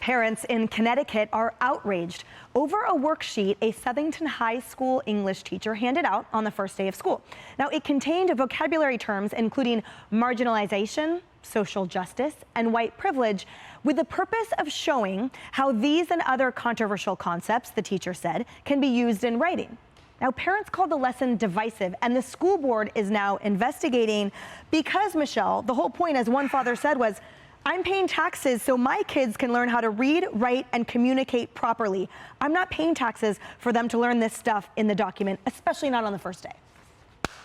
Parents in Connecticut are outraged over a worksheet a Southington High School English teacher handed out on the first day of school. Now, it contained vocabulary terms including marginalization, social justice, and white privilege, with the purpose of showing how these and other controversial concepts, the teacher said, can be used in writing. Now, parents called the lesson divisive, and the school board is now investigating because, Michelle, the whole point, as one father said, was, I'm paying taxes so my kids can learn how to read, write, and communicate properly. I'm not paying taxes for them to learn this stuff in the document, especially not on the first day.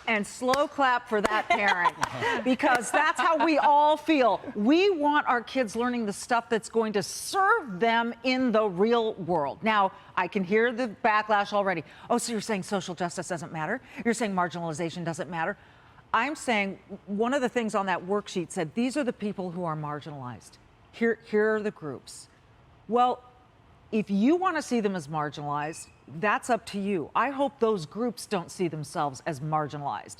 And slow clap for that parent, because that's how we all feel. We want our kids learning the stuff that's going to serve them in the real world. Now, I can hear the backlash already. Oh, so you're saying social justice doesn't matter? You're saying marginalization doesn't matter? I'm saying one of the things on that worksheet said, these are the people who are marginalized. Here are the groups. Well, if you want to see them as marginalized, that's up to you. I hope those groups don't see themselves as marginalized.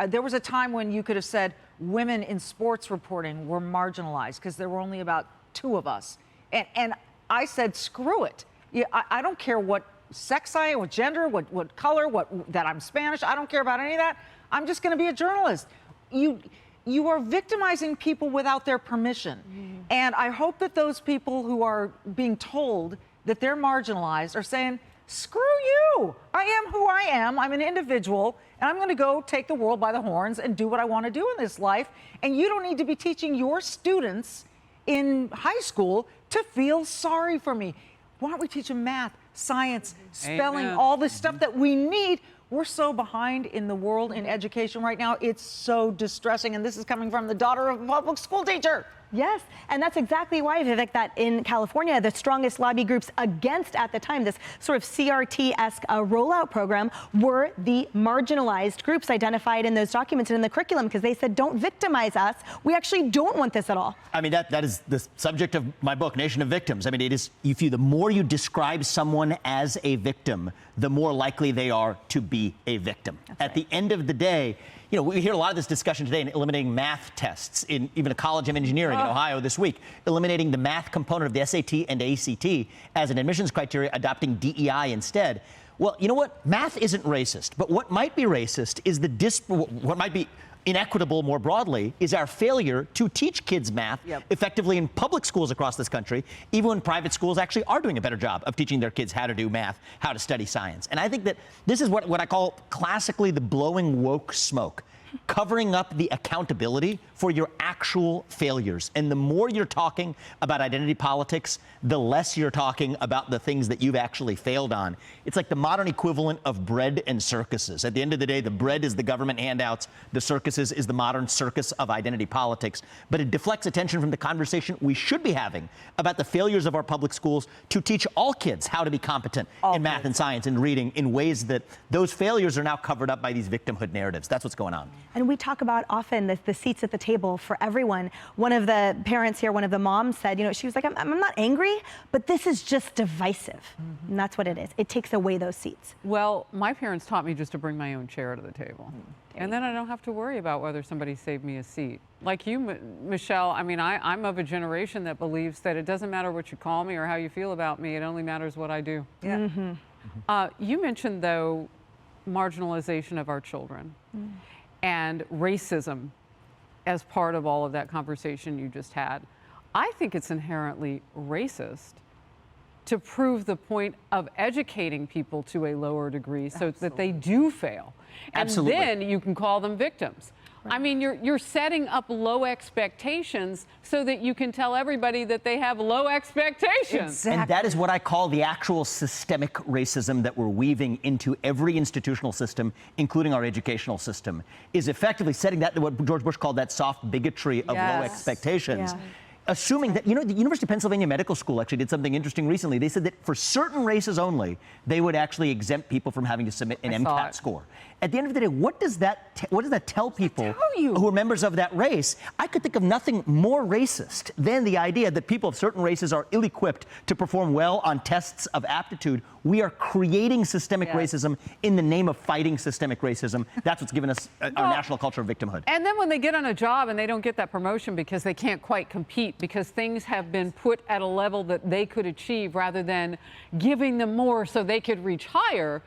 There was a time when you could have said women in sports reporting were marginalized because there were only about 2 of us. And I said, screw it. Yeah, I don't care what sex I am, what gender, what color, that I'm Spanish. I don't care about any of that. I'm just going to be a journalist. You are victimizing people without their permission. And I hope that those people who are being told that they're marginalized are saying, screw you. I am who I am. I'm an individual, and I'm going to go take the world by the horns and do what I want to do in this life. And you don't need to be teaching your students in high school to feel sorry for me. Why don't we teach them math, science, spelling, all this stuff that we need? We're so behind in the world in education right now. It's so distressing. And this is coming from the daughter of a public school teacher. Yes, and that's exactly why, Vivek, that in California, the strongest lobby groups against, at the time, this sort of CRT-esque rollout program were the marginalized groups identified in those documents and in the curriculum, because they said, don't victimize us. We actually don't want this at all. I mean, that is the subject of my book, Nation of Victims. I mean, it is, the more you describe someone as a victim, the more likely they are to be a victim. That's at the end of the day, we hear a lot of this discussion today in eliminating math tests in even a College of Engineering in Ohio this week, eliminating the math component of the SAT and ACT as an admissions criteria, adopting DEI instead. Well, you know what? Math isn't racist, but what might be racist is what might be inequitable more broadly is our failure to teach kids math effectively in public schools across this country, even when private schools actually are doing a better job of teaching their kids how to do math, how to study science. And I think that this is what I call classically the blowing woke smoke, covering up the accountability for your actual failures. And the more you're talking about identity politics, the less you're talking about the things that you've actually failed on. It's like the modern equivalent of bread and circuses. At the end of the day, the bread is the government handouts, the circuses is the modern circus of identity politics. But it deflects attention from the conversation we should be having about the failures of our public schools to teach all kids how to be competent in math and science and reading in ways that those failures are now covered up by these victimhood narratives. That's what's going on. And we talk about often the seats at the table for everyone. One of the parents here, one of the moms said, she was like, I'm not angry, but this is just divisive. And that's what it is. It takes away those seats. Well, my parents taught me just to bring my own chair to the table. And then I don't have to worry about whether somebody saved me a seat. Like you, Michelle, I mean, I'm of a generation that believes that it doesn't matter what you call me or how you feel about me. It only matters what I do. Yeah. You mentioned, though, marginalization of our children. And racism as part of all of that conversation you just had. I think it's inherently racist to prove the point of educating people to a lower degree so that they do fail. And then you can call them victims. Right. I mean, you're setting up low expectations so that you can tell everybody that they have low expectations. Exactly. And that is what I call the actual systemic racism that we're weaving into every institutional system, including our educational system, is effectively setting that, what George Bush called that soft bigotry of low expectations. Yeah. Assuming that, the University of Pennsylvania Medical School actually did something interesting recently. They said that for certain races only, they would actually exempt people from having to submit an MCAT score. at the end of the day, what does that tell people who are members of that race? I could think of nothing more racist than the idea that people of certain races are ill-equipped to perform well on tests of aptitude. We are creating systemic racism in the name of fighting systemic racism. That's what's given us our national culture of victimhood. And then when they get on a job and they don't get that promotion because they can't quite compete, because things have been put at a level that they could achieve rather than giving them more so they could reach higher,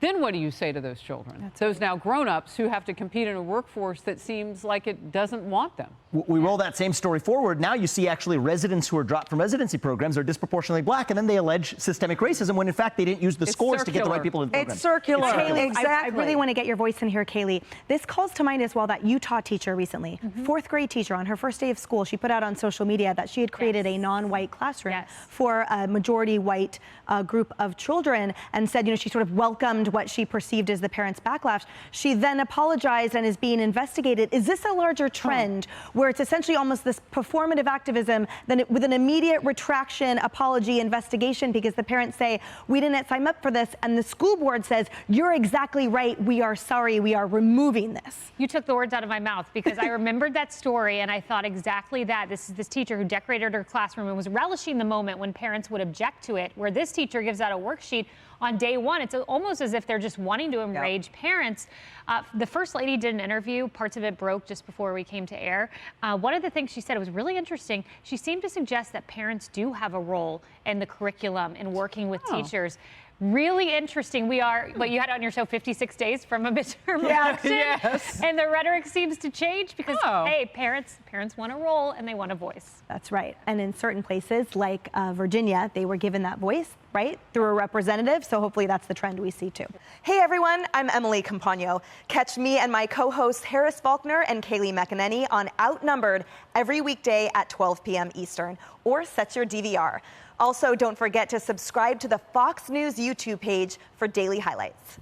then what do you say to those children? Those now grown-ups who have to compete in a workforce that seems like it doesn't want them. We roll that same story forward. Now you see actually residents who are dropped from residency programs are disproportionately black, and then they allege systemic racism when in fact they didn't use the scores to get the right people in the program. It's circular. Kaylee, Exactly. I really want to get your voice in here, Kaylee. This calls to mind as well that Utah teacher recently, fourth grade teacher, on her first day of school, she put out on social media that she had created a non-white classroom for a majority white group of children, and said, you know, she sort of welcomed what she perceived as the parents' backlash. She then apologized and is being investigated. Is this a larger trend where it's essentially almost this performative activism then with an immediate retraction, apology, investigation, because the parents say, we didn't sign up for this, and the school board says, you're exactly right, we are sorry, we are removing this? You took the words out of my mouth, because I remembered that story and I thought exactly that. This is this teacher who decorated her classroom and was relishing the moment when parents would object to it, where this teacher gives out a worksheet on day one. It's almost as if they're just wanting to enrage parents. The First Lady did an interview. Parts of it broke just before we came to air. One of the things she said, it was really interesting. She seemed to suggest that parents do have a role in the curriculum in working with teachers. Really interesting. We are, what you had on your show, 56 days from a midterm election. And the rhetoric seems to change because, hey, parents want a role and they want a voice. That's right. And in certain places like Virginia, they were given that voice, right, through a representative. So hopefully that's the trend we see too. Hey everyone, I'm Emily Campagno. Catch me and my co-hosts Harris Faulkner and Kaylee McEnany on Outnumbered every weekday at 12 p.m. Eastern, or set your DVR. Also, don't forget to subscribe to the Fox News YouTube page for daily highlights.